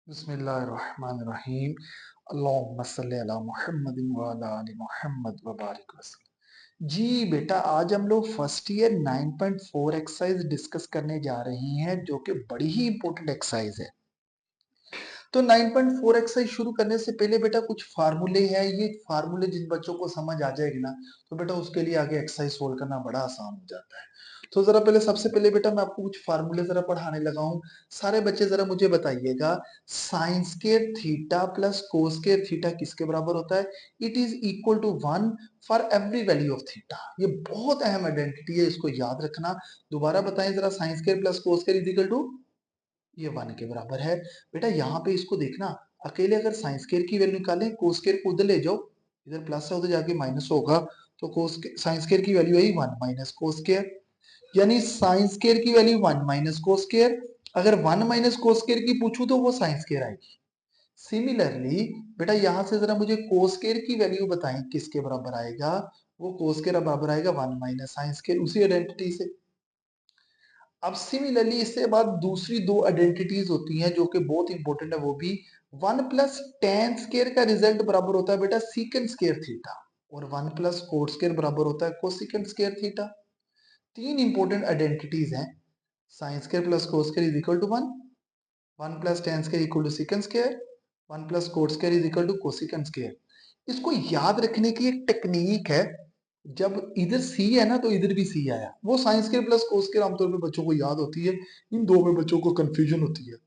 बिस्मिल्लाहिर्रहमानिर्रहीम। अल्लाहुम्मा सल्ली अला मुहम्मदिन व अला आलि मुहम्मद व बारिक वसल्लम। जी बेटा, आज हम लोग फर्स्ट ईयर 9.4 एक्सरसाइज डिस्कस करने जा रहे हैं, जो कि बड़ी ही इंपॉर्टेंट एक्सरसाइज है। तो 9.4 एक्सरसाइज शुरू करने से पहले बेटा कुछ फार्मूले हैं। ये फार्मूले जिन बच्चों को समझ आ जाएगी ना, तो बेटा उसके लिए आगे एक्सरसाइज सोल्व करना बड़ा आसान हो जाता है। तो जरा पहले सबसे पहले बेटा मैं आपको कुछ फार्मूले जरा पढ़ाने लगा हूँ। सारे बच्चे जरा मुझे बताइएगा, sine square theta plus cos square theta किसके बराबर होता है? It is equal to 1 for every value of theta. ये बहुत अहम आइडेंटिटी है, इसको याद रखना। दोबारा बताएं जरा, sine square plus cos square is equal to, ये 1 के बराबर है। बेटा यहाँ पे इसको देखना, अकेले अगर साइन स्क्वायर की वैल्यू निकालें, कोस स्क्वायर को उधर ले जाओ, इधर प्लस है उधर जाके माइनस होगा, तो कोस साइन स्क्वायर की वैल्यू आई 1 माइनस कोस स्क्वायर, यानी साइन स्क्वायर की वैल्यू 1 माइनस कोस स्क्वायर। अगर 1 माइनस कोस स्क्वायर की पूछूं तो वो साइन स्क्वायर आएगी। सिमिलरली बेटा यहां से जरा मुझे कोस स्क्वायर की वैल्यू बताएं किसके बराबर आएगा? वो कोस स्क्वायर बराबर आएगा 1 माइनस साइन स्क्वायर, उसी आइडेंटिटी से। अब सिमिलरली इससे बाद दूसरी दो आइडेंटिटीज होती हैं जो कि बहुत इंपॉर्टेंट है, वो भी 1 प्लस टेन स्क्वायर का रिजल्ट बराबर होता है बेटा सीकेंड स्क्वायर थीटा, और 1 प्लस कोट स्क्वायर बराबर होता है कोसिकेंड स्क्वायर थीटा। तीन इंपॉर्टेंट आइडेंटिटीज हैं। Sine square plus cos square is equal to 1, 1 plus tan square equal to secant square, 1 plus cot square is equal to cosecant square. इसको याद रखने की एक टेक्निक है, जब इधर सी है ना तो इधर भी सी आया, वो साइंस के प्लस कोस के आमतौर पे बच्चों को याद होती है, इन दो में बच्चों को कंफ्यूजन होती है।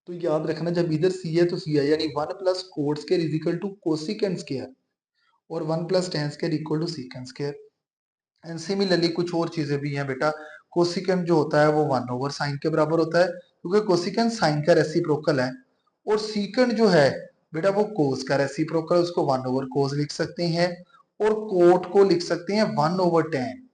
तो याद रखना, जब इधर सी है तो सी है, यानी 1 plus cot square is equal to cosecant square, और 1 plus tan square equal to secant square. And similarly कुछ और चीजें भी हैं बेटा। कोसिकेंड जो होता है वो 1 ओवर साइन के बराबर होता है, क्योंकि कोसिकेंड साइन का रेसिप्रोकल है। और सीकेंड जो है बेटा वो कोस का रेसिप्रोकल, उसको 1 ओवर कोस लिख सकते हैं, और कोट को लिख सकते हैं 1 ओवर टेन।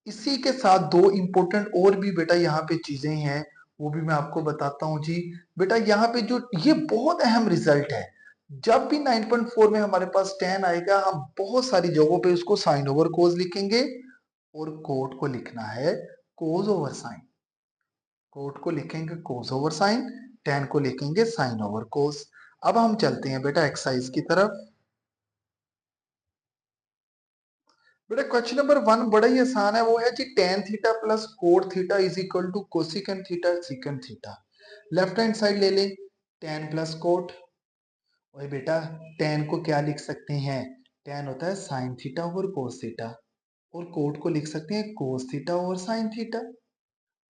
इसी के साथ दो इंपॉर्टेंट और भी बेटा यहाँ पे चीजें हैं, वो भी मैं आपको बताता हूँ जी। बेटा यहाँ पे जो ये बहुत अहम रिजल्ट है, जब भी 9.4 में हमारे पास 10 आएगा, हम बहुत सारी जगहों पे उसको साइन ओवर कोस लिखेंगे, और कोट को लिखना है कोस ओवर साइन। कोट को लिखेंगे कोस ओवर साइन, 10 को लिखेंगे साइन ओवर कोस। अब हम चलते हैं बेटा एक्सरसाइज की तरफ। बेटा क्वेश्चन नंबर 1 बड़ा ही आसान है, वो है जी tan theta plus cot theta is equal to cosecant theta secant theta. Left hand side ले ले, टेन प्लस कोट। और बेटा टेन को क्या लिख सकते हैं? टेन होता है sign theta over cos theta, और कोट को लिख सकते हैं cos theta over sine theta.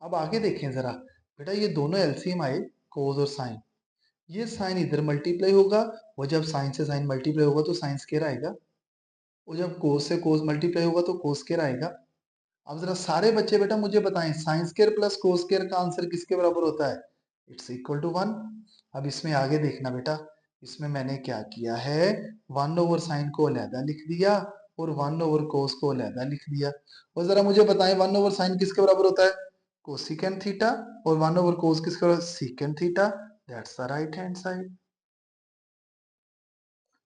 अब आगे देखें जरा, बेटा ये दोनों एलसीएम आए, कोस और साइन, ये साइन इधर मल्टीप्लाई होगा, और जब साइन से साइन मल्टीप्लाई होगा तो साइन स्क्वायर आएगा, और जब कोस से कोस मल्टीप्लाई होगा तो कोस स्क्वायर आएगा। अब जरा सारे बच्चे बेटा मुझे बताएं, sine square plus cos square का आंसर किसके बराबर होता है? It's equal to 1। अब इसमें आगे देखना बेटा, इसमें मैंने क्या किया है, 1 ओवर साइन को अलहदा लिख दिया, और 1 ओवर कोस को अलहदा लिख दिया। और जरा मुझे बताएं 1 ओवर साइन किसके बराबर होता है? कोसिकेंड थीटा, और 1 ओवर कोस किसके बराबर? Secant theta. That's the right hand side.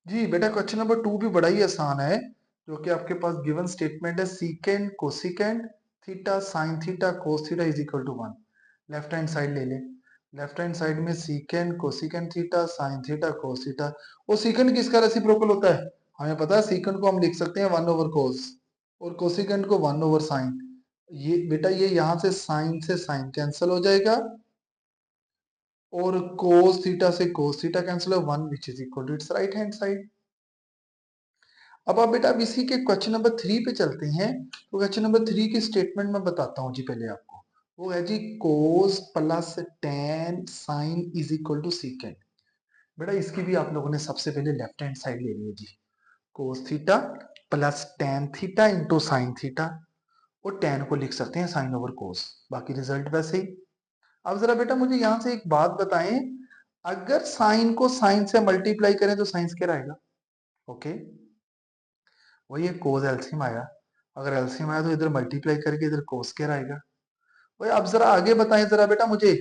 जी बेटा क्वेश्चन नंबर 2 भी बड़ा ही आसान है, जो कि आपके पास गिवन स्टेटमेंट है secant cosecant theta sine theta cos theta is equal to 1। Left hand side ले ले, लेफ्ट हैंड साइड में secant cosecant theta sine theta cos theta. वो सीकेंड किसका रेसिप्रोकल होता है? हमें पता है, सीकेंड को हम लिख सकते हैं 1 ओवर कोस, और कोसिकेंड को 1 ओवर साइन। ये बेटा ये यहाँ से साइन कैंसिल हो जाएगा, और कोस थीटा से कोस थीटा कैंसिल हो, 1 which is equal to it's right hand side. अब आप बेटा अब इसी के क्वेश्चन नंबर 3 पे चलते हैं। तो क्वेश्चन नंबर 3 की स्टेटमेंट मैं बताता हूँ जी पहले आपको। वो है जी cos plus tan sin is equal to secant. बेटा इसकी भी आप लोगों ने सबसे पहले लेफ्ट हैंड साइड लेनी है जी। Cos theta plus tan theta into sin theta, और टेन को लिख सकते हैं साइन ओवर कोस, बाकी रिजल्ट वैसे ही। अब जरा बेटा मुझे यहाँ से एक बात बताएं, अगर साइन को साइन से मल्टीप्लाई करें तो साइन स्क्वायर आएगा। ओके, वही कोस एलसीएम आया, अगर एलसीएम आया तो इधर मल्टीप्लाई करके इधर कोस स्क्वायर आएगा। वही अब जरा आगे बताएं जरा बेटा मुझे,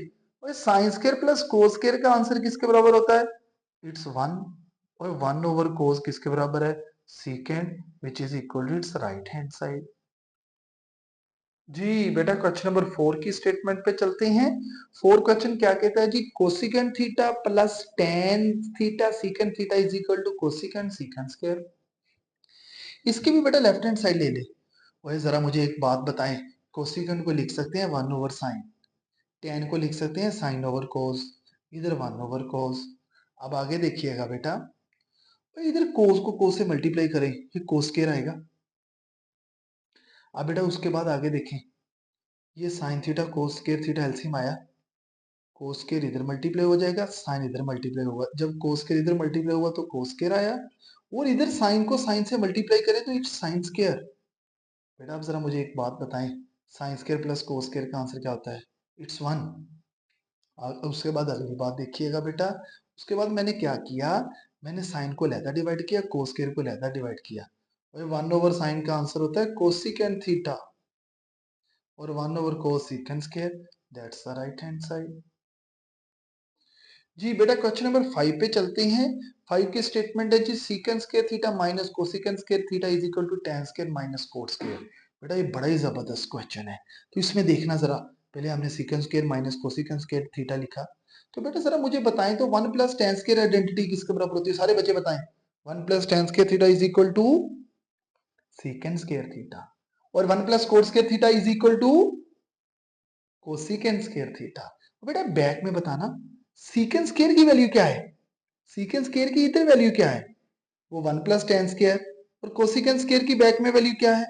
वही sign square plus cos square का आंसर किसके बराबर होता है? इट्स 1। और 1 ओवर कोस किसके बराबर है? Secant, which is equal to it's right hand side. जी बेटा क्वेश्चन नंबर 4 की स्टेटमेंट पे चलते हैं। 4 क्वेश्चन क्या कहता है जी, cosecant theta plus tan theta secant theta is equal to cosecant secant square. इसकी भी बेटा लेफ्ट हैंड साइड ले ले। वही जरा मुझे एक बात बताएं, कोसिकेंट को लिख सकते हैं 1 ओवर साइन, टेन को लिख सकते हैं साइन ओवर कोस, इधर 1 ओवर कोस। अब आगे देखिएगा बेटा, इधर कोस को कोस से मल्टीप्लाई करें, ये कोस स्क्वायर आएगा। अब बेटा उसके बाद आगे देखें, ये साइन थीटा कोस स्क्वायर थीटा एलसीएम आया, कोस स्क्वायर इधर मल्टीप्लाई हो जाएगा, साइन इधर मल्टीप्लाई होगा। जब कोस स्क्वायर इधर मल्टीप्लाई हुआ तो कोस स्क्वायर आया, और इधर साइन को साइन से मल्टीप्लाई करें तो इट्स साइन स्क्वायर। बेटा आप जरा मुझे एक बात बताएं, sine square plus cos square का आंसर क्या होता है? इट्स 1। उसके बाद अगली बात देखिएगा बेटा, उसके बाद मैंने क्या किया, मैंने साइन को लैदा डिवाइड किया, कोस स्क्वायर को लैदा डिवाइड किया। 1 ओवर साइन का आंसर होता है कोसिकेंट थीटा, और 1 over cosecant square, that's the right hand side. जी बेटा क्वेश्चन नंबर 5 पे चलते हैं। 5 की स्टेटमेंट है जी, secant square theta minus cosecant square theta is equal to tan square minus cot square. बेटा ये बड़ा ही जबरदस्त क्वेश्चन है, तो इसमें देखना जरा, पहले हमने secant square minus cosecant square theta लिखा। तो बेटा जरा मुझे बताएं तो 1 प्लस tan स्क्वायर आइडेंटिटी किसके बराबर होती है? सारे बच्चे बताएं। 1 plus tan square theta is equal to secant square theta, और 1 plus cot square theta is equal to cosecant square theta. बेटा बैक में बताना सीकेंट स्क्वायर की वैल्यू क्या है, सीकेंट स्क्वायर की इधर वैल्यू क्या है? वो 1 प्लस tan स्क्वायर, और कोसिकेंट स्क्वायर की बैक में वैल्यू क्या है?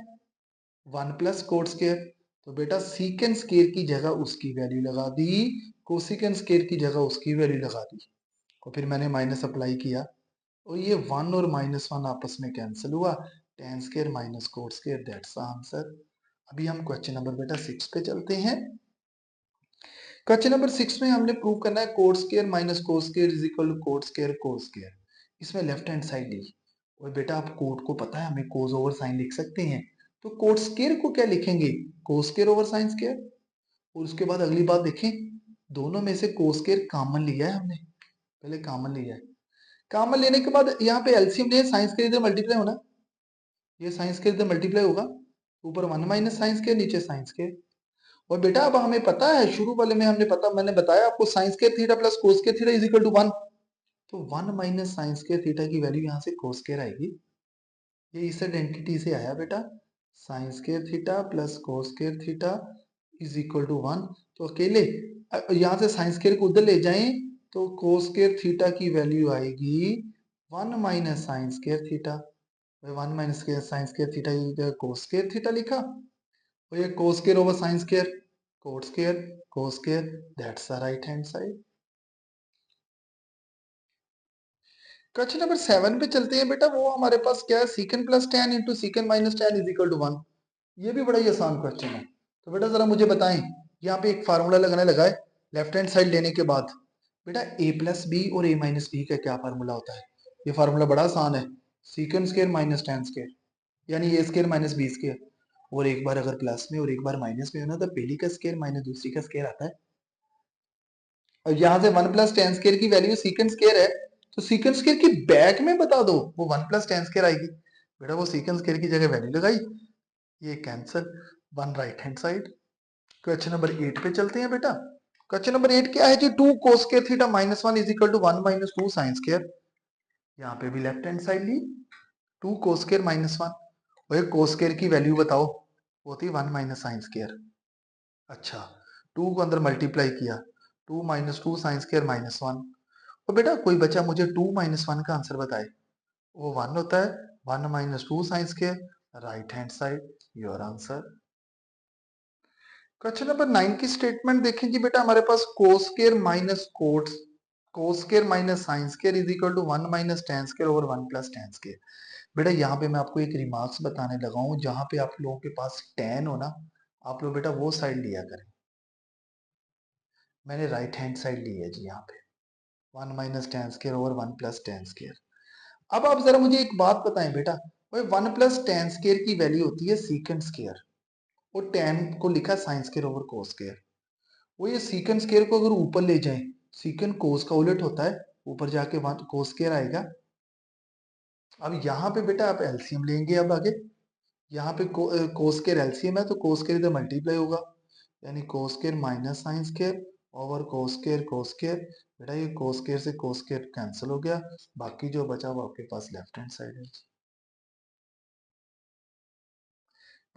1 प्लस कोट स्क्वायर। तो बेटा सीकेंट स्क्वायर की जगह उसकी वैल्यू लगा दी, कोसिकेंट स्क्वायर की जगह उसकी वैल्यू लगा दी, और फिर मैंने माइनस अप्लाई किया, और ये 1 और -1 आपस में कैंसिल हुआ, tan square minus cot square, that's the answer. अभी हम क्वेश्चन नंबर बेटा 6 पे चलते हैं। क्वेश्चन नंबर 6 में हमने प्रूव करना है cot square minus cot square is equal to cot square cot square. इसमें लेफ्ट हैंड साइड ली, और बेटा आप कोट को पता है हमें कोस ओवर साइन लिख सकते हैं, तो कोट स्क्वायर को क्या लिखेंगे? Cos square over sine square. और उसके बाद अगली बात देखें, दोनों में से कोस स्क्वायर कॉमन लिया है हमने, पहले कॉमन लिया है। कॉमन लेने के बाद यहाँ पे एलसीएम ले, साइन स्क्वायर इधर मल्टीप्लाई होना, ये साइन स्क्वायर इधर मल्टीप्लाई होगा, ऊपर 1 माइनस साइन स्क्वायर, नीचे साइन स्क्वायर। और बेटा अब हमें पता है, शुरू वाले में हमने पता, मैंने बताया आपको sine square theta plus cos square theta is equal to 1, तो 1 माइनस साइन स्क्वायर थीटा की वैल्यू यहाँ से कोस स्क्वायर आएगी। ये इस आइडेंटिटी से आया बेटा, sine square theta plus cos square theta is equal to 1। तो अकेले यहाँ से साइन स्क्वायर को उधर ले जाएं तो कोस स्क्वायर थीटा की वैल्यू आएगी 1 minus sine square theta. 1 minus sine square theta cos square theta लिखा, और ये cos square over sine square, cot square cos square, that's the right hand side. Question number 7 पे चलते हैं बेटा, वो हमारे पास क्या है, secant plus tan into secant minus tan is equal to 1। ये भी बड़ा ही आसान क्वेश्चन है, तो बेटा जरा मुझे बताएं, यहाँ पे एक फार्मूला लगाने लगा है, लेफ्ट हैंड साइड लेने के बाद बेटा a प्लस बी और a माइनस बी का क्या फार्मूला होता है? ये फार्मूला बड़ा आसान है, secant square minus tan square, यानी ए स्क्वायर माइनस बी स्क्वायर, और एक बार अगर प्लस में और एक बार माइनस में होना तो पहली का स्क्वायर माइनस दूसरी का स्क्वायर आता है। और यहाँ से 1 प्लस tan स्क्वायर की वैल्यू सीकेंट स्क्वायर है, तो सीकेंट स्क्वायर की बैक में बता दो, वो 1 प्लस tan स्क्वायर आएगी। बेटा वो सीकेंट स्क्वायर की जगह वैल्यू लगाई, ये cancel, 1 right hand side. Question number 8 पे चलते हैं बेटा। क्वेश्चन नंबर 8 क्या है जी, 2 cos square theta minus 1 is equal to 1 minus 2 sine square. यहाँ पे भी लेफ्ट हैंड साइड ली, 2 cos स्क्वायर माइनस 1, और ये cos स्क्वायर की वैल्यू बताओ, वो थी 1 माइनस साइन स्क्वायर। अच्छा, 2 को अंदर मल्टीप्लाई किया, 2 माइनस 2 साइन स्क्वायर माइनस 1। और बेटा कोई बच्चा मुझे 2 माइनस 1 का आंसर बताए, वो 1 होता है, 1 minus 2 sine square, right hand side, your answer. Question number 9 की स्टेटमेंट देखें जी बेटा, हमारे पास cos square minus cos square minus sine square is equal to 1 minus tan square over 1 plus tan square. बेटा यहाँ पे मैं आपको एक रिमार्क्स बताने लगा हूँ, जहां पे आप लोगों के पास tan हो ना, आप लोग बेटा वो साइड लिया करें, मैंने राइट हैंड साइड ली है जी यहाँ पे, 1 minus tan square over 1 plus tan square. अब आप जरा मुझे एक बात बताएं बेटा, भाई 1 प्लस tan स्क्वायर की वैल्यू होती है सीकेंट स्क्वायर, और tan को लिखा sine square over cos square. वो ये सीकेंट स्क्वायर को अगर ऊपर ले जाएं, सीकेंट कोस का उलट होता है, ऊपर जाके वहां कोस स्क्वायर आएगा। अब यहाँ पे बेटा आप एलसीएम लेंगे, अब आगे यहाँ पे कोस स्केयर एलसीएम है तो कोस स्केयर इधर मल्टीप्लाई होगा, यानी cos square minus sine square over कोस स्केयर। बेटा ये कोस स्केयर से कोस स्केयर कैंसिल हो गया, बाकी जो बचा वो आपके पास लेफ्ट हैंड साइड है।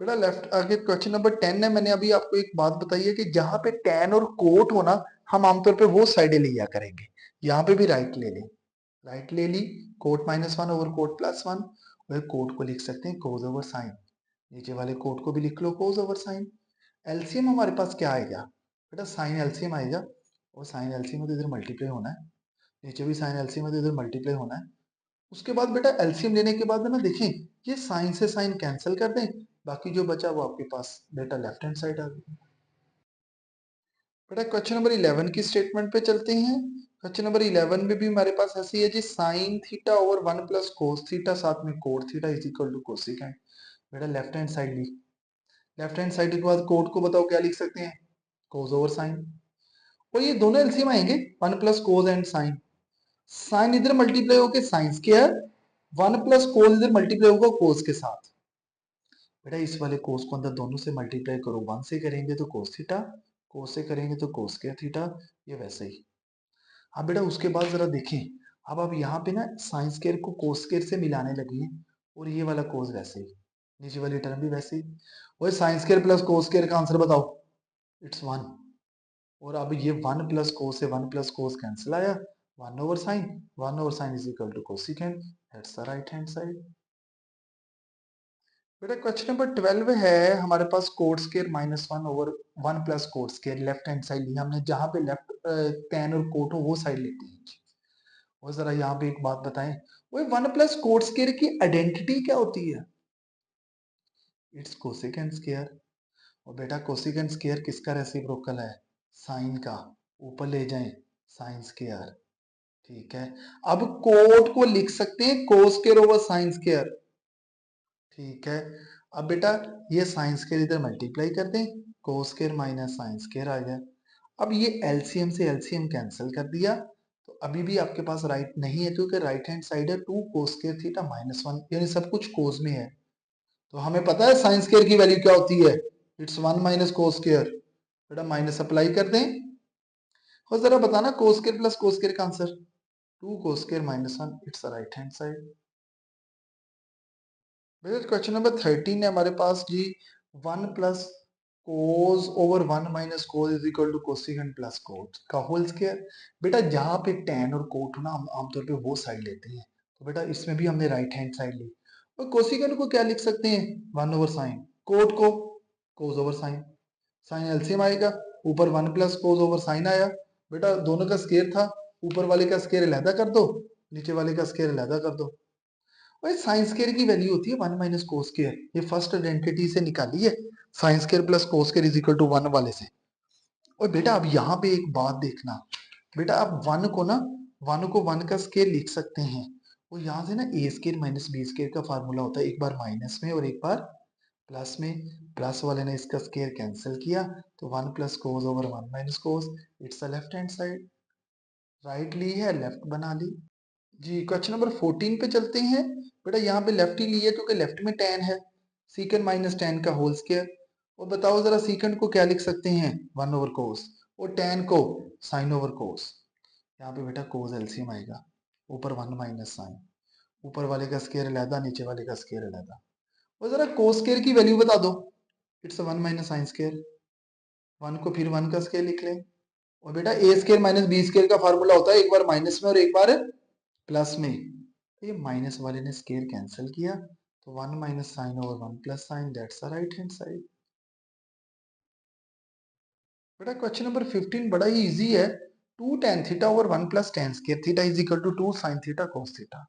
बेटा लेफ्ट आगे क्वेश्चन नंबर 10 है। मैंने अभी आपको एक बात बताई है कि जहां पे tan और कोट हो ना, हम आमतौर पे वो साइडें लिया करेंगे। यहाँ पे भी राइट ले लें, राइट ले ली, कोट -1 ओवर कोट +1, वह कोट को लिख सकते हैं कोस ओवर साइन, नीचे वाले कोट को भी लिख लो कोस ओवर साइन। एलसीएम हमारे पास क्या आएगा बेटा, साइन एलसीएम आएगा, और साइन एलसीएम तो इधर मल्टीप्लाई होना है, नीचे भी साइन एलसीएम तो इधर मल्टीप्लाई होना है। उसके बाद बेटा एलसीएम लेने के बाद ना देखें, ये साइन से साइन कैंसिल कर दें, बाकी जो बचा वो आपके पास बेटा लेफ्ट हैंड साइड आ गई। बेटा क्वेश्चन नंबर 11 की स्टेटमेंट पे चलते हैं। क्वेश्चन नंबर 11 में भी हमारे पास ऐसी है जी, sine theta over 1 plus cos theta साथ में cot theta is equal to cosecant. बेटा लेफ्ट हैंड साइड ली, लेफ्ट हैंड साइड के बाद कोट को बताओ क्या लिख सकते हैं, कोस ओवर साइन, और ये दोनों एलसीएम आएंगे 1 plus cos and sine, sine इधर मल्टीप्लाई होकर साइन स्क्वायर, 1 प्लस कोस इधर मल्टीप्लाई होगा कोस के साथ। बेटा इस वाले कोस को अंदर दोनों से मल्टीप्लाई करो, 1 से करेंगे तो कोस थीटा, कोस से करेंगे तो कोस स्क्वायर थीटा, ये वैसे ही। अब बेटा उसके बाद जरा देखें, अब आप यहाँ पे ना साइन स्क्वायर को कोस स्क्वायर से मिलाने लगी है, और ये वाला कोस वैसे ही, नीचे वाली टर्म भी वैसे ही, वही sign square plus cos square का आंसर बताओ, इट्स 1। और अब ये 1 प्लस कोस से 1 प्लस कोस कैंसिल आया, 1 over sine, 1 over sine is equal to cosecant, that's the right hand side. बेटा क्वेश्चन नंबर 12 है हमारे पास, cot square -1 over 1 plus cot square, left hand side ली हमने, जहां पे लेफ्ट tan और कोट हो वो साइड लेते हैं। और जरा यहाँ पे एक बात बताएं, वो 1 प्लस कोट स्क्वायर की आइडेंटिटी क्या होती है, इट्स कोसिकेंट स्क्वायर। और बेटा कोसिकेंट स्क्वायर किसका रेसिप्रोकल है, साइन का, ऊपर ले जाएं साइन स्क्वायर, ठीक है। अब कोट को लिख सकते हैं cos square over sine square, ठीक है। अब बेटा ये साइन स्क्वायर इधर मल्टीप्लाई कर दें, cos square minus sine square आ गया। अब ये एलसीएम से एलसीएम कैंसिल कर दिया, तो अभी भी आपके पास राइट नहीं है, क्योंकि राइट हैंड साइड है 2 कोस स्क्वायर थीटा -1, यानी सब कुछ कोस में है। तो हमें पता है साइन स्क्वायर की वैल्यू क्या होती है, इट्स 1 माइनस कोस स्क्वायर। बेटा माइनस अप्लाई कर दें, और जरा बताना cos square plus cos square का answer, 2 cos square -1, it's right hand side. बेटा क्वेश्चन नंबर 13 है हमारे पास जी, 1 plus cos over 1 minus cos is equal to cosecant plus cot का होल स्क्वायर। बेटा जहां पे tan और कोट हो ना, हम आमतौर पे वो साइड लेते हैं, तो बेटा इसमें भी हमने राइट हैंड साइड ली, और कोसिकेंट को क्या लिख सकते हैं, 1 ओवर साइन, कोट को cos over sign, sign LCM आएगा, ऊपर 1 प्लस कोस ओवर साइन आया, बेटा दोनों का स्क्वायर था, ऊपर वाले का स्क्वायर अलहदा कर दो, नीचे वाले का स्क्वायर अलहदा कर दो। भाई साइन स्क्वायर की वैल्यू होती है 1 माइनस कोस स्क्वायर, ये फर्स्ट आइडेंटिटी से निकाली है, sine square plus cos square is equal to 1 वाले से। और बेटा अब यहाँ पे एक बात देखना, बेटा आप 1 को ना, 1 को 1 का स्क्वायर लिख सकते हैं, और यहाँ से ना ए स्क्वायर माइनस बी स्क्वायर का फार्मूला होता है, एक बार माइनस में और एक बार प्लस में, प्लस वाले ने इसका स्क्वायर कैंसिल किया, तो 1 plus cos over 1 minus cos, it's a left hand side, right ली है लेफ्ट बना ली। जी क्वेश्चन नंबर 14 पे चलते हैं। बेटा यहाँ पे लेफ्ट ही लिया क्योंकि लेफ्ट में tan है, सीकंड माइनस tan का होल स्क्वायर। और बताओ जरा सीकंड को क्या लिख सकते हैं, 1 ओवर कोस, और tan को साइन ओवर कोस। यहाँ पे बेटा कोस एलसीएम आएगा, ऊपर 1 माइनस साइन, ऊपर वाले का स्क्वायर अलहदा, नीचे वाले का स्क्वायर अलहदा। और जरा कोस स्क्वायर की वैल्यू बता दो, इट्स 1 माइनस साइन स्क्वायर, 1 को फिर 1 का स्क्वायर लिख लें। और बेटा ए स्क्वायर माइनस बी स्क्वायर का फार्मूला होता है एक बार माइनस में और एक बार प्लस में, तो ये माइनस वाले ने स्केयर कैंसिल किया, तो 1 minus sine over 1 plus sine, that's the right hand side. बेटा क्वेश्चन नंबर 15 बड़ा ही इजी है, 2 tan थीटा over 1 plus tan square theta is equal to 2 sin theta cos theta.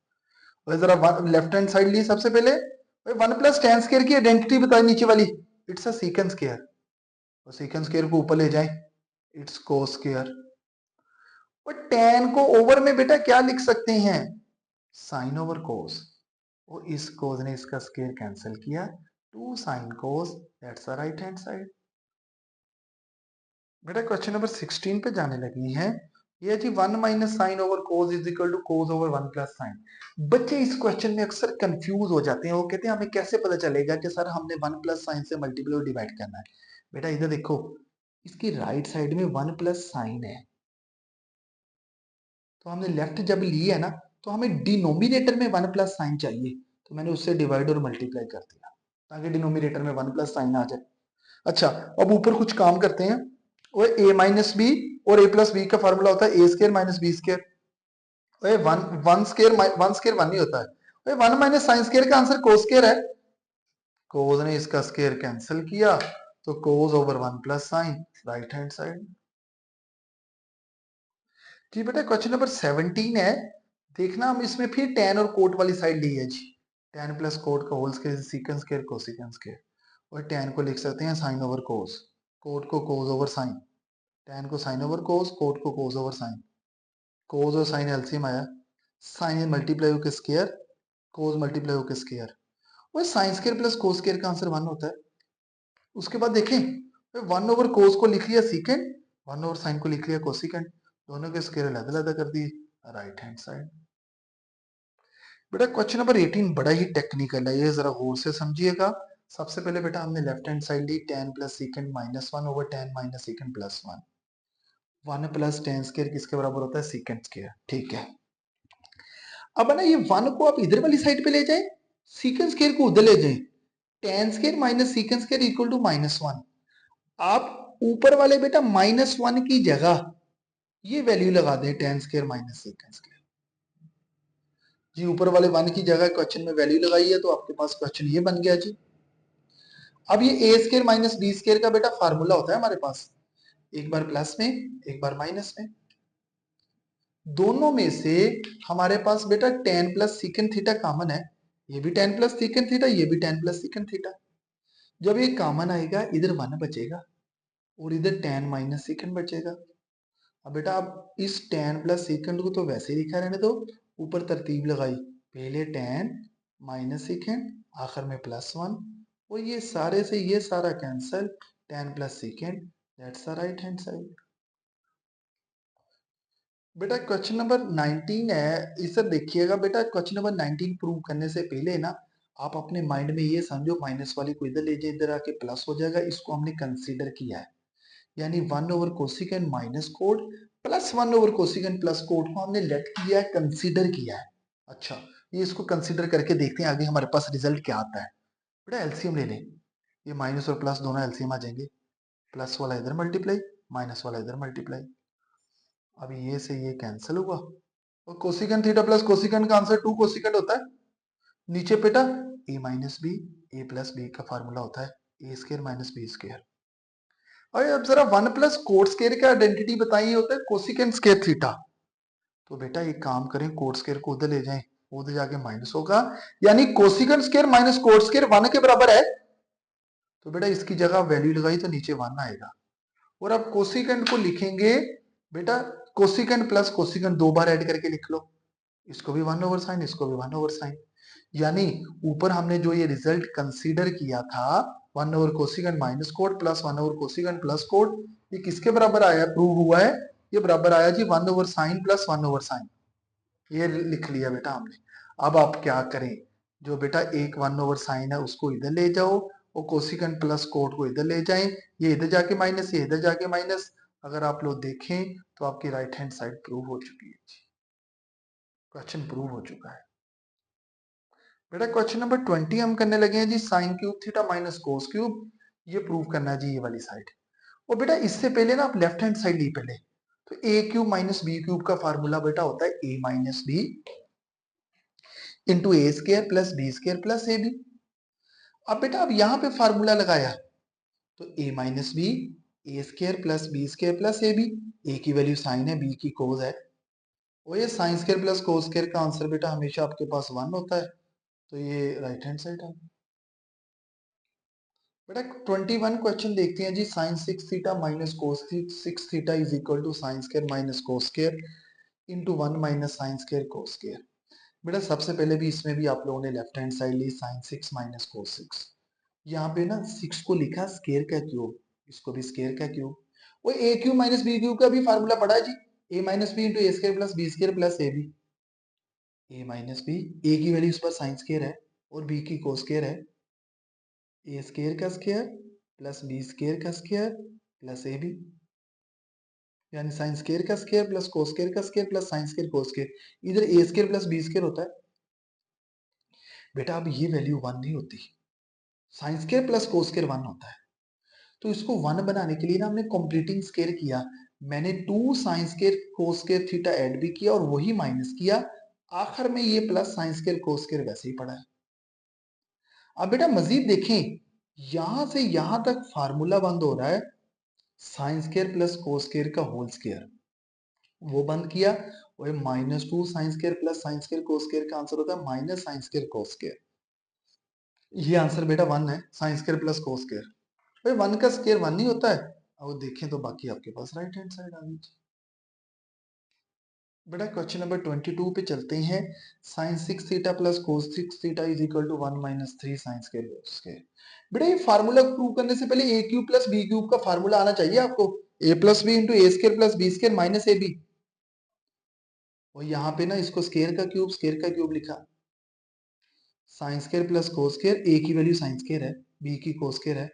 और जरा लेफ्ट हैंड साइड ली सबसे पहले, 1 प्लस tan स्केयर की आइडेंटिटी बताई नीचे वाली, इट्स अ सीकेंट स्केयर, और सीकेंट स्केयर को ऊपर ले जाएं, इट्स कोस स्केयर। और tan को ओवर में बेटा क्या लिख सकते हैं, साइन ओवर कोस, और इस कोस ने इसका स्क्वायर कैंसिल किया, 2 sin cos, that's the right hand side. बेटा क्वेश्चन नंबर 16 पे जाने लगी है। ये जी 1 minus sine over cos is equal to cos over 1 plus sine. बच्चे इस क्वेश्चन में अक्सर कंफ्यूज हो जाते हैं, वो कहते हैं हमें कैसे पता चलेगा कि सर हमने 1 प्लस साइन से मल्टीप्लाई और डिवाइड करना है। बेटा इधर देखो, इसकी राइट साइड में 1 प्लस साइन है, तो हमने लेफ्ट जब ली है ना, तो हमें डिनोमिनेटर में 1 प्लस साइन चाहिए, तो मैंने उससे डिवाइड और मल्टीप्लाई कर दिया ताकि डिनोमिनेटर में 1 प्लस साइन आ जाए। अच्छा, अब ऊपर कुछ काम करते हैं। वो ए माइनस बी और ए प्लस बी का फॉर्मूला होता है A square minus B square. One one square one ही होता है। वन माइनस साइन स्केयर का आंसर कोस स्केयर है। कोस ने इसका स्केयर कैंसिल किया, तो cos over 1 plus sine right hand side. जी बेटा क्वेश्चन नंबर 17 है। देखना हम इसमें फिर टेन और कोट वाली साइड ली है जी। टेन प्लस कोट का whole square secant square cosecant square. और टेन को लिख सकते हैं साइन ओवर कोस, कोट को कोस ओवर साइन, टेन को साइन ओवर कोस, कोट को कोस ओवर साइन। कोस और साइन एलसीएम आया, साइन मल्टीप्लाई होकर स्केयर, कोस मल्टीप्लाई होकर स्केयर। वो sine square plus cos square का आंसर 1 होता है। उसके बाद देखें, 1 ओवर कोस को लिख लिया सीकेंड, 1 ओवर साइन को लिख लिया कोसिकेंड, दोनों के स्केयर अलग अलग कर दिए राइट हैंड साइड। बेटा क्वेश्चन नंबर 18 बड़ा ही टेक्निकल है, ये जरा गौर से समझिएगा। सबसे पहले बेटा हमने लेफ्ट हैंड साइड ली tan plus secant minus 1 over tan minus secant plus 1। 1 plus tan square किसके बराबर होता है? Secant square. ठीक है, अब है ना ये 1 को आप इधर वाली साइड पे ले जाए, सीकेंड स्केयर को उधर ले जाए, tan square minus secant square equal to -1। आप ऊपर वाले बेटा -1 की जगह ये वैल्यू लगा दें, tan square minus secant square. जी ऊपर वाले 1 की जगह क्वेश्चन में वैल्यू लगाई है, तो आपके पास क्वेश्चन ये बन गया जी। अब ये ए स्केयर माइनस बी स्केयर का बेटा फार्मूला होता है हमारे पास, एक बार प्लस में एक बार माइनस में। दोनों में से हमारे पास बेटा ten plus secant theta common है, ये भी टेन प्लस सीकेंड थीटा, ये भी टेन प्लस सीकेंड थीटा। जब ये कॉमन आएगा इधर 1 बचेगा और इधर टेन माइनस सीकेंड बचेगा। अब बेटा आप इस टेन प्लस सेकंड को तो वैसे ही लिखा रहने दो, ऊपर तरतीब लगाई, पहले टेन माइनस सेकंड आखिर में +1, और ये सारे से ये सारा cancel, ten plus second that's the right hand side. बेटा क्वेश्चन नंबर 19 है, इसे देखिएगा बेटा। क्वेश्चन नंबर 19 प्रूव करने से पहले ना आप अपने माइंड में ये समझो, माइनस वाली को इधर ले जाए, इधर आके प्लस हो जाएगा, इसको हमने कंसीडर किया है। यानी 1 over cosecant minus code plus 1 over cosecant plus code को हमने लेट किया है, कंसीडर किया है। अच्छा, ये इसको कंसीडर करके देखते हैं आगे हमारे पास रिजल्ट क्या आता है। बेटा एलसीएम ले लें, ये माइनस और प्लस दोनों एलसीएम आ जाएंगे, प्लस वाला इधर मल्टीप्लाई माइनस वाला इधर मल्टीप्लाई। अब ये से ये कैंसिल हुआ, और कोसिकेंड थीटा प्लस कोसिकेंड का आंसर 2 कोसिकेंड होता है। नीचे बेटा ए माइनस बी ए प्लस बी का फार्मूला होता है A square minus B square. अरे अब जरा 1 प्लस कोट स्केयर का आइडेंटिटी बताइए, होता है कोसिकेंड स्केयर थीटा। तो बेटा एक काम करें, कोट स्केयर को उधर ले जाएं, उधर जाके माइनस होगा, यानी cosecant square minus cot square 1 के बराबर है। तो बेटा इसकी जगह वैल्यू लगाई तो नीचे 1 आएगा, और अब कोसिकेंड को लिखेंगे बेटा, कोसिकेंड प्लस कोसिकेंड 2 बार ऐड करके लिख लो, इसको भी 1 ओवर साइन, इसको भी 1 ओवर साइन। यानी ऊपर हमने जो ये रिजल्ट कंसीडर किया था 1 over cosecant minus code plus 1 over cosecant plus code, ये किसके बराबर आया, प्रूव हुआ है, ये बराबर आया जी 1 over sine plus 1 over sine. ये लिख लिया बेटा हमने। अब आप क्या करें, जो बेटा एक 1 ओवर साइन है उसको इधर ले जाओ, और कोसिकेंड प्लस कोड को इधर ले जाएं, ये इधर जाके माइनस, ये इधर जाके माइनस। अगर आप लोग देखें तो आपकी राइट हैंड साइड प्रूव हो चुकी है, क्वेश्चन प्रूव हो चुका है। बेटा क्वेश्चन नंबर 20 हम करने लगे हैं जी, sine cube theta minus cos cube, ये प्रूव करना है जी ये वाली साइड। और बेटा इससे पहले ना आप लेफ्ट हैंड साइड ली पहले, तो A cube minus B cube का फार्मूला बेटा होता है A minus B into A square plus B square plus A B. अब बेटा अब यहां पे फार्मूला लगाया, तो A minus B A square plus B square plus A B, A की वैल्यू साइन है, बी की कोस है, और ये sine square plus cos square का आंसर बेटा हमेशा आपके पास 1 होता है, तो ये राइट हैंड साइड है। बेटा 21 क्वेश्चन देखते हैं जी, sine 6 theta minus cos 6 theta is equal to sine square minus cos square into 1 minus sine square cos square. बेटा सबसे पहले भी इसमें भी आप लोगों ने लेफ्ट हैंड साइड ली साइन 6 माइनस कोस 6, यहाँ पे ना 6 को लिखा स्केयर का क्यूब, इसको भी स्केयर का क्यूब, वो A cube minus B cube का भी फार्मूला पड़ा है जी। A minus B into A square plus B square plus A B. A minus B, A की वैल्यू इस पर साइन स्केयर है और बी की कोस स्केयर है। ए स्केयर का स्केयर प्लस बी स्केयर का स्केयर प्लस ए बी, यानी साइन स्केयर का स्केयर प्लस कोस स्केयर का square plus sign square cos square. इधर ए स्केयर प्लस बी स्केयर होता है बेटा। अब ये वैल्यू 1 नहीं होती, sign square plus cos square 1 होता है। तो इसको 1 बनाने के लिए ना हमने कंप्लीटिंग स्केयर किया। मैंने 2 sine square cos square theta add भी किया और वही माइनस किया। आखिर में ये plus sign square cos square वैसे ही पड़ा है। अब बेटा मजीद देखें, यहां से यहां तक फार्मूला बंद हो रहा है sign square plus cos square का होल स्केयर, वो बंद किया। और -2 sine square plus sign square cos square का आंसर होता है minus sine square cos square. ये आंसर बेटा 1 है, sign square plus cos square. भाई 1 का स्केयर 1 नहीं होता है। अब देखें तो बाकी आपके पास राइट हैंड साइड आ गई। बेटा क्वेश्चन नंबर 22 पे चलते हैं। Sine 6 theta plus cos 6 theta is equal to 1 minus 3 sine square cos square. बेटा ये फार्मूला प्रूव करने से पहले A cube plus B cube का फार्मूला आना चाहिए आपको। A plus B into A square plus B square minus A B. और यहाँ पे ना इसको स्केयर का क्यूब लिखा। Sine square plus cos square, A की वैल्यू साइन स्केयर है, बी की कोस स्केयर है।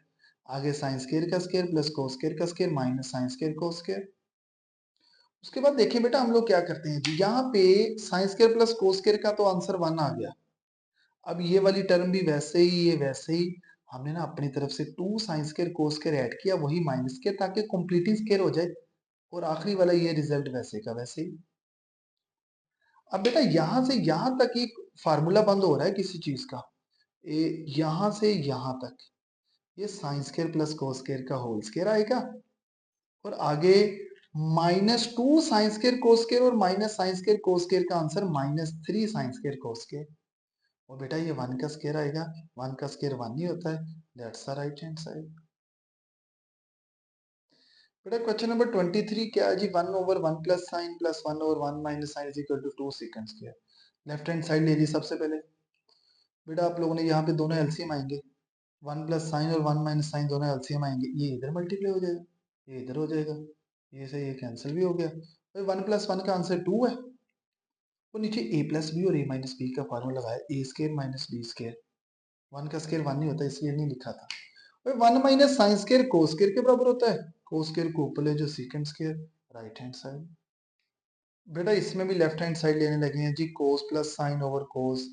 आगे साइन स्केयर का स्केयर प्लस कोस स्केयर का square minus sine square cos square. उसके बाद देखिए बेटा हम लोग क्या करते हैं जी, यहाँ पे sign square plus cos square का तो आंसर 1 आ गया। अब ये वाली टर्म भी वैसे ही, ये वैसे ही। हमने ना अपनी तरफ से 2 sine square cos square add किया, वही माइनस किया ताकि कंप्लीटिंग स्केयर हो जाए। और आखिरी वाला ये रिजल्ट वैसे का वैसे ही। अब बेटा यहां से यहां तक एक फार्मूला बंद हो रहा है किसी चीज का। यहां से यहां तक ये sine square plus cos square का होल स्केयर आएगा। और आगे -2 साइन स्केयर कोस स्केयर और minus sine square cos square का answer -3 sine square cos square. और बेटा ये 1 का स्केयर आएगा, 1 का स्केयर 1 नहीं होता है। That's the right hand side. बेटा क्वेश्चन नंबर 23 क्या है जी, 1/1 plus sine plus 1/1 minus sine is equal to 2 secant square. Left hand side ले ली सबसे पहले। बेटा आप लोगों ने यहाँ पे दोनों एलसीएम आएंगे, 1 प्लस साइन और 1 माइनस साइन दोनों एलसीएम आएंगे। ये इधर मल्टीप्लाई हो जाएगा, ये इधर हो जाएगा, ये से ये कैंसिल भी हो गया। भाई 1 प्लस 1 का आंसर 2 है। तो नीचे ए प्लस बी और ए माइनस बी का फॉर्मूला लगाया, ए स्केयर माइनस बी स्केयर। 1 का स्केयर 1 नहीं होता इसलिए नहीं लिखा था। भाई 1 minus sine square cos square के बराबर होता है। कोस स्केयर को ऊपर ले जो secant square, right hand side. बेटा इसमें भी लेफ्ट हैंड साइड लेने लगे हैं जी, cos plus sine over cos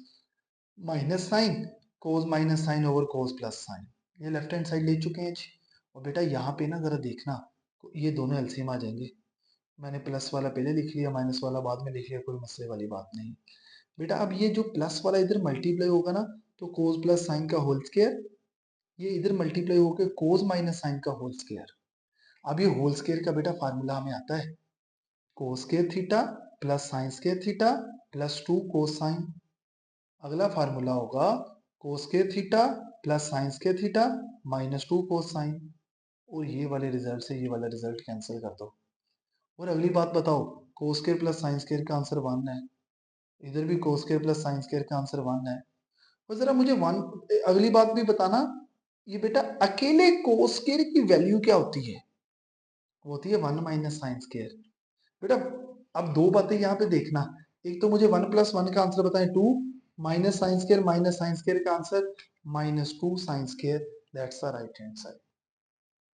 minus sine, cos minus sine over cos plus sine. ये लेफ्ट हैंड साइड ले चुके हैं जी। और बेटा यहाँ पे ना जरा देखना, तो ये दोनों एलसीएम आ जाएंगे। मैंने प्लस वाला पहले लिख लिया, माइनस वाला बाद में लिख लिया, कोई मसले वाली बात नहीं। बेटा अब ये जो प्लस वाला इधर मल्टीप्लाई होगा ना, तो कोस प्लस साइन का होल स्क्वायर, ये इधर मल्टीप्लाई होकर कोस माइनस साइन का होल स्क्वायर। अब ये होल स्क्वायर का बेटा फार्मूला हमें आता है, कोस square theta plus sign square theta plus 2 कोस साइन। अगला फार्मूला होगा कोस square theta plus sign square theta -2 कोस साइन। और ये वाले रिजल्ट से ये वाला रिजल्ट कैंसिल कर दो। और अगली बात बताओ, कोस स्क्वायर प्लस साइन स्क्वायर का आंसर 1 है, इधर भी कोस स्क्वायर प्लस साइन स्क्वायर का आंसर 1 है। और जरा मुझे 1 अगली बात भी बताना, ये बेटा अकेले कोस स्क्वायर की वैल्यू क्या होती है? वो होती है 1 माइनस साइन स्क्वायर। बेटा अब दो बातें यहाँ पे देखना, एक तो मुझे 1 प्लस 1 का आंसर बताएं 2, माइनस साइन स्क्वायर का answer -2 sine square, that's the right hand side.